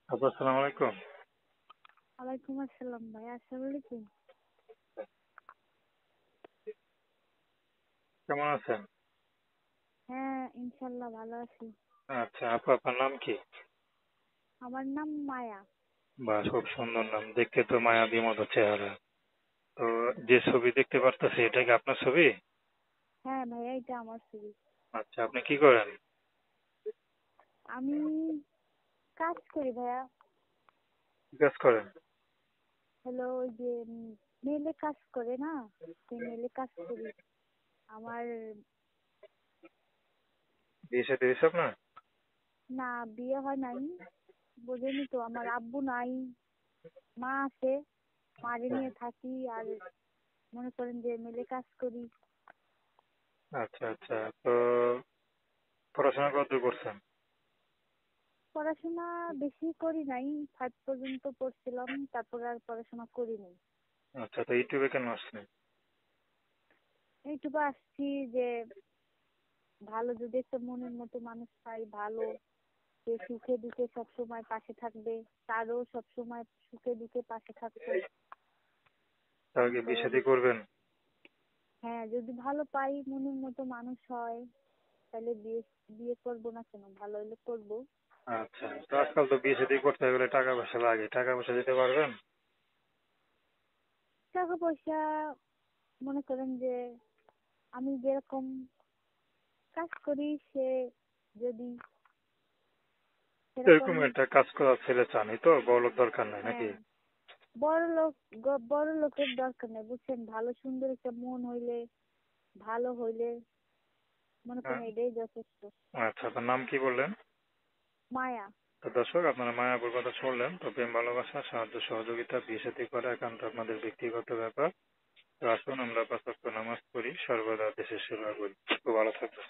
আপু আসসালামু আলাইকুম। ওয়ালাইকুম আসসালাম ভাই, আসসালামু আলাইকুম। কেমন আছেন? হ্যাঁ, ইনশাল্লাহ ভালো আছি। আচ্ছা আপু, আপনার নাম কি? আমার নাম মায়া। বাহ, খুব সুন্দর নাম, দেখতে তো মায়াবী মতো চেহারা। তো যে ছবি দেখতে পারতেছি এটা কি আপনার ছবি? হ্যাঁ ভাইয়া, এটা আমার ছবি। আচ্ছা, আপনি কি করেন? আমি কাজ করি ভাইয়া। কি কাজ করেন? হলো ওই যে মেলে কাজ করে না, সেই মেলে কাজ করি। আমার বিয়ে শাদী হয়েছে আপনার? না, বিয়ে হয় নাই। বোঝেনি তো, আমার আব্বু নাই, মা আছে। মারে নিয়ে থাকি আর মনে করেন যে মেলে কাজ করি। আচ্ছা আচ্ছা, তো পড়াশোনা কতদূর করছেন? পড়াশোনা বেশি করি নাই, 5 পর্যন্ত পড়ছিলাম, তারপর আর পড়াশোনা করি নাই। আচ্ছা, তো ইউটিউবে কেন আসছেন? এইটুকু আসছি যে ভালো যদি একটা মনের মতো মানুষ পাই, ভালো, যে সুখে দুঃখে সবসময় পাশে থাকবে, তারও সবসময় সুখে দুঃখে পাশে থাকবো। তাহলে কি তো বিয়ে শাদী করবেন? হ্যাঁ, যদি ভালো পাই, মনের মতো মানুষ হয়, তাহলে বিয়ে বিয়ে করবো না কেন, ভালো হলে করবো। আচ্ছা, তো আজকাল তো বিয়ে শাদী করতে গেলে টাকা পয়সা লাগে, টাকা পয়সা দিতে পারবেন? টাকা পয়সা মনে করেন যে আমি যেরকম কাজ করি, সে যদি সেরকম। এরকম একটা কাজ করার ছেলে চান, এই তো বড়লোক দরকার নাই নাকি? হ্যাঁ, বড় লোক, বড় লোকের দরকার নেই বুঝছেন, ভালো সুন্দর একটা মন হইলে, ভালো হইলে মনে হ্যাঁ। করেন এটাই যথেষ্ট। আচ্ছা, আপনার নাম কি বললেন? মায়া। তো দর্শক, আপনারা মায়াপুর কথা শুনলেন। তো প্রেম ভালোবাসা সাহায্য সহযোগিতা বিয়ে শাদী করা একান্ত আপনাদের ব্যক্তিগত ব্যাপার। তো আসুন আমরা 5 ওয়াক্ত নামাজ পড়ি, সর্বদা দেশের সেবা করি। খুব ভালো থাকবেন।